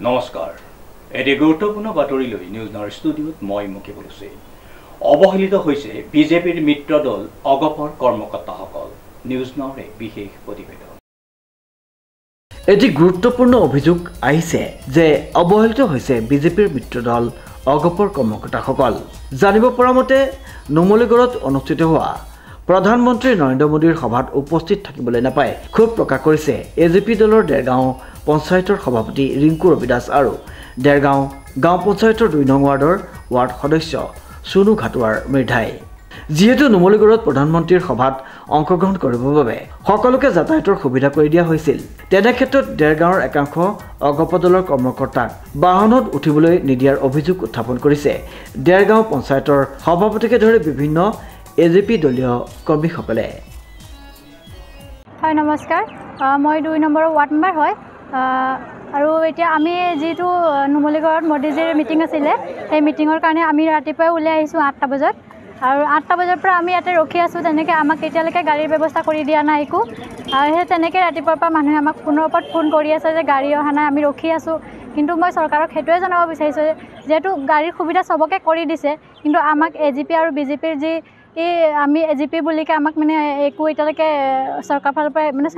নমস্কাৰ এটি গুৰুত্বপূৰ্ণ বাতৰি লৈ নিউজ নাওৰ ষ্টুডিঅ'ত মই মুকিবুল হুছেইন অৱহেলিত হৈছে বিজেপিৰ মিত্ৰ দল অগপৰ কৰ্মকৰ্তাসকল নিউজ নাওৰ এক বিশেষ প্ৰতিবেদন এটি গুৰুত্বপূৰ্ণ অভিযোগ আহিছে যে অৱহেলিত হৈছে বিজেপিৰ মিত্ৰ দল অগপৰ কৰ্মকৰ্তাসকল জানিব পৰা মতে নুমলীগড়ত অনুষ্ঠিত হোৱা প্ৰধানমন্ত্ৰী নৰেন্দ্ৰ মোদীৰ সভাত উপস্থিত থাকিবলৈ নাপায় ক্ষোভ প্ৰকাশ কৰিছে এজেপি দলৰ দেৰগাঁও পঞ্চায়তৰ সভাপতি ৰিংকু ৰবিদাস আৰু দেৰগাঁও গাঁও পঞ্চায়তৰ ২ নং ৱাৰ্ড সদস্য সুনু ঘাটুৱাৰ মৃধাই যিহেতু নুমলীগড়ত প্ৰধানমন্ত্ৰীৰ সভাত অংশগ্ৰহণ কৰিবৰ বাবে সকলোকে যাতায়াতৰ সুবিধা কৰি দিয়া হৈছিল তেনে ক্ষেত্ৰত দেৰগাঁৱৰ একাংশ অগপ দলৰ কৰ্মকৰ্তাক বাহনত উঠিবলৈ নিদিয়াৰ অভিযোগ উত্থাপন কৰিছে দেৰগাঁও পঞ্চায়তৰ সভাপতিকে ধৰি বিভিন্ন এজেপি দলীয় কৰ্মীসকলে হয় নমস্কাৰ মই ২ নম্বৰ ৱাৰ্ড মেম্বাৰ হয় আৰু এতিয়া আমি যেটো নুমলীগড়ত মোদীজীৰ মিটিং আছিল সেই মিটিঙৰ কাৰণে আমি ৰাতিপুৱা ওলাই আহিছো ৮টা বজাত আৰু ৮টা বজাৰ পৰা আমি ইয়াতে ৰখি আছো তেনেকৈ আমাক এতিয়ালৈকে গাড়ীৰ ব্যৱস্থা কৰি দিয়া নাই একো আৰু সেই তেনেকৈ ৰাতিপুৱাৰ পৰা মানুহে আমাক ফোনৰ ওপৰত ফোন কৰি আছে যে গাড়ী অহা নাই আমি ৰখি আছো কিন্তু মই চৰকাৰক সেইটোৱে জনাব বিচাৰিছোঁ যেহেতু গাড়ীৰ সুবিধা সবকে কৰি দিছে কিন্তু আমাক এজিপি আৰু বিজেপিৰ যি আমি এজিপি বুলিকে আমাক মানে একো এতিয়ালৈকে চৰকাৰ ফালৰ পৰা মানে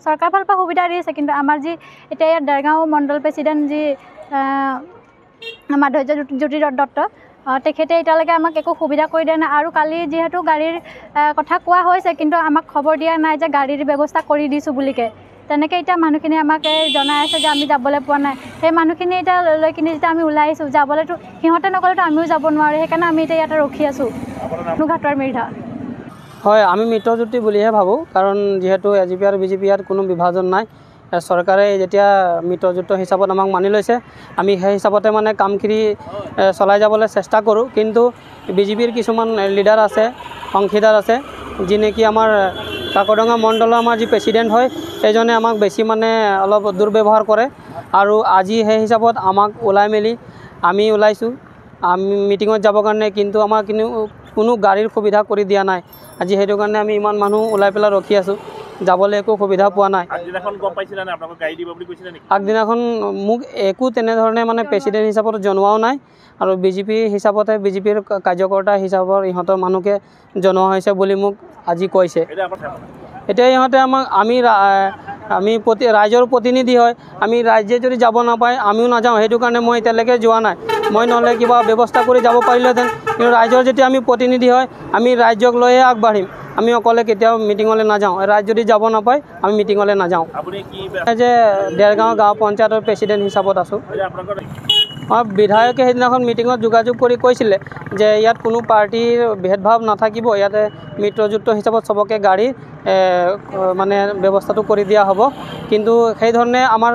চৰকাৰ ফালৰ পৰা সুবিধা দিছে কিন্তু আমাৰ যি এতিয়া ইয়াত দেৰগাঁও মণ্ডল প্ৰেচিডেণ্ট যি মাধুৰ্য জ্যোতি দত্ত তেখেতে এতিয়ালৈকে আমাক একো সুবিধা কৰি দিয়া নাই আৰু কালি যিহেতু গাড়ীৰ কথা কোৱা হৈছে কিন্তু আমাক খবৰ দিয়া নাই যে গাড়ীৰ ব্যৱস্থা কৰি দিছোঁ বুলিকে তেনেকৈ এতিয়া মানুহখিনি আমাক জনাই আছে যে আমি যাবলৈ পোৱা নাই সেই মানুহখিনি এতিয়া লৈ কিনে যেতিয়া আমি ওলাই আহিছোঁ যাবলৈতো সিহঁতে নগ'লেতো আমিও যাব নোৱাৰোঁ সেইকাৰণে আমি এতিয়া ইয়াতে ৰখি আছোঁ ঘাটৰ মৃধা হয় আমি মিত্ৰজোঁটি বুলিহে ভাবোঁ কাৰণ যিহেতু এজিপি আৰু বিজেপি ইয়াত কোনো বিভাজন নাই চৰকাৰে যেতিয়া মিত্ৰজোঁট হিচাপত আমাক মানি লৈছে আমি সেই হিচাপতে মানে কামখিনি চলাই যাবলৈ চেষ্টা কৰোঁ কিন্তু বিজেপিৰ কিছুমান লিডাৰ আছে অংশীদাৰ আছে যি নেকি আমাৰ কাকডঙা মণ্ডলৰ আমাৰ যি প্ৰেচিডেণ্ট হয় সেইজনে আমাক বেছি মানে অলপ দুৰ্ব্যৱহাৰ কৰে আৰু আজি সেই হিচাপত আমাক ওলাই মেলি আমি ওলাইছোঁ আমি মিটিঙত যাবৰ কাৰণে কিন্তু আমাৰ কোনো গাড়ীৰ সুবিধা কৰি দিয়া নাই আজি সেইটো কাৰণে আমি ইমান মানুহ ওলাই পেলাই ৰখি আছোঁ যাবলৈ একো সুবিধা পোৱা নাই আগদিনাখন মোক একো তেনেধৰণে মানে প্ৰেচিডেণ্ট হিচাপত জনোৱাও নাই আৰু বিজেপি হিচাপতে বিজেপিৰ কাৰ্যকৰ্তা হিচাপৰ ইহঁতৰ মানুহকে জনোৱা হৈছে বুলি মোক আজি কৈছে এতিয়া ইহঁতে আমাক আমি ৰাইজৰ প্ৰতিনিধি হয় আমি ৰাইজে যদি যাব নাপায় আমিও নাযাওঁ সেইটো কাৰণে মই এতিয়ালৈকে যোৱা নাই মই নহ'লে কিবা ব্যৱস্থা কৰি যাব পাৰিলোহেঁতেন কিন্তু ৰাইজৰ যেতিয়া আমি প্ৰতিনিধি হয় আমি ৰাইজক লৈয়ে আগবাঢ়িম আমি অকলে কেতিয়াও মিটিঙলৈ নাযাওঁ ৰাইজ যদি যাব নাপায় আমি মিটিঙলৈ নাযাওঁ যে দেৰগাঁও গাঁও পঞ্চায়তৰ প্ৰেচিডেণ্ট হিচাপত আছোঁ বিধায়কে সেইদিনাখন মিটিঙত যোগাযোগ কৰি কৈছিলে যে ইয়াত কোনো পাৰ্টিৰ ভেদভাৱ নাথাকিব ইয়াতে মিত্ৰজোঁট হিচাপত চবকে গাড়ী মানে ব্যৱস্থাটো কৰি দিয়া হ'ব কিন্তু সেইধৰণে আমাৰ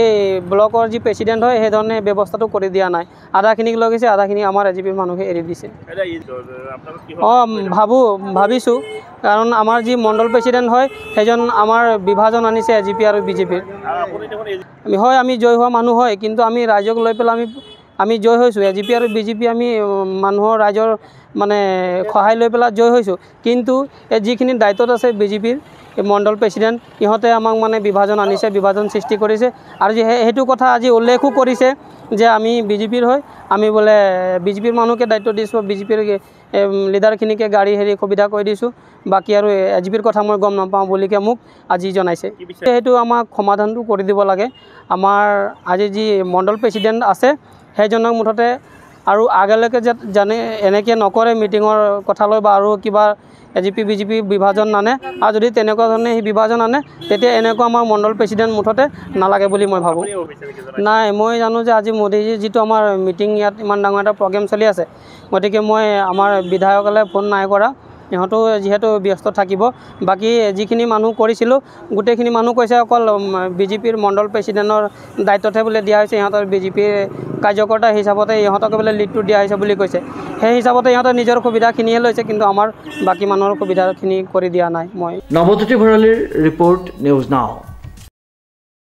এই ব্লকৰ যি প্ৰেচিডেণ্ট হয় সেইধৰণে ব্যৱস্থাটো কৰি দিয়া নাই আধাখিনিক লৈ গৈছে আধাখিনি আমাৰ এজিপিৰ মানুহে এৰি দিছে ভাবিছোঁ কাৰণ আমাৰ যি মণ্ডল প্ৰেচিডেণ্ট হয় সেইজন আমাৰ বিভাজন আনিছে এজিপি আৰু বিজেপিৰ হয় আমি জয় হোৱা মানুহ হয় কিন্তু আমি ৰাইজক লৈ পেলাই আমি জয় হৈছোঁ এজিপি আৰু বিজেপি আমি মানুহৰ ৰাইজৰ মানে সহায় লৈ পেলাই জয় হৈছোঁ কিন্তু যিখিনি দায়িত্বত আছে বিজেপিৰ মণ্ডল প্ৰেচিডেণ্ট ইহঁতে আমাক মানে বিভাজন আনিছে বিভাজন সৃষ্টি কৰিছে আৰু সেইটো কথা আজি উল্লেখো কৰিছে যে আমি বিজেপিৰ হয় আমি বোলে বিজেপিৰ মানুহকে দায়িত্ব দিছোঁ বিজেপিৰ লিডাৰখিনিকে গাড়ী সুবিধা কৰি দিছোঁ বাকী আৰু এজিপিৰ কথা মই গম নাপাওঁ বুলিকে মোক আজি জনাইছে সেইটো আমাক সমাধানটো কৰি দিব লাগে আমাৰ আজি যি মণ্ডল প্ৰেচিডেণ্ট আছে সেইজনক মুঠতে আৰু আগলৈকে জানে এনেকৈ নকৰে মিটিঙৰ কথা লৈ বা আৰু কিবা এজিপি বিজেপি বিভাজন নানে আৰু যদি তেনেকুৱা ধৰণে সেই বিভাজন আনে তেতিয়া এনেকুৱা আমাৰ মণ্ডল প্ৰেচিডেণ্ট মুঠতে নালাগে বুলি মই ভাবোঁ নাই মই জানো যে আজি মোদীজীৰ যিটো আমাৰ মিটিং ইয়াত ইমান ডাঙৰ এটা প্ৰগ্ৰেম চলি আছে গতিকে মই আমাৰ বিধায়কলৈ ফোন নাই কৰা ইহঁতো যিহেতু ব্যস্ত থাকিব বাকী যিখিনি মানুহ কৰিছিলোঁ গোটেইখিনি মানুহ কৈছে অকল বিজেপিৰ মণ্ডল প্ৰেচিডেণ্টৰ দায়িত্বতহে বোলে দিয়া হৈছে ইহঁতৰ বিজেপিৰ কাৰ্যকৰ্তা হিচাপতে ইহঁতকে বোলে লিডটো দিয়া হৈছে বুলি কৈছে সেই হিচাপতে ইহঁতে নিজৰ সুবিধাখিনিহে লৈছে কিন্তু আমাৰ বাকী মানুহৰ সুবিধাখিনি কৰি দিয়া নাই মই নৱজ্যোতি ভৰালীৰ ৰিপৰ্ট নিউজ নাও।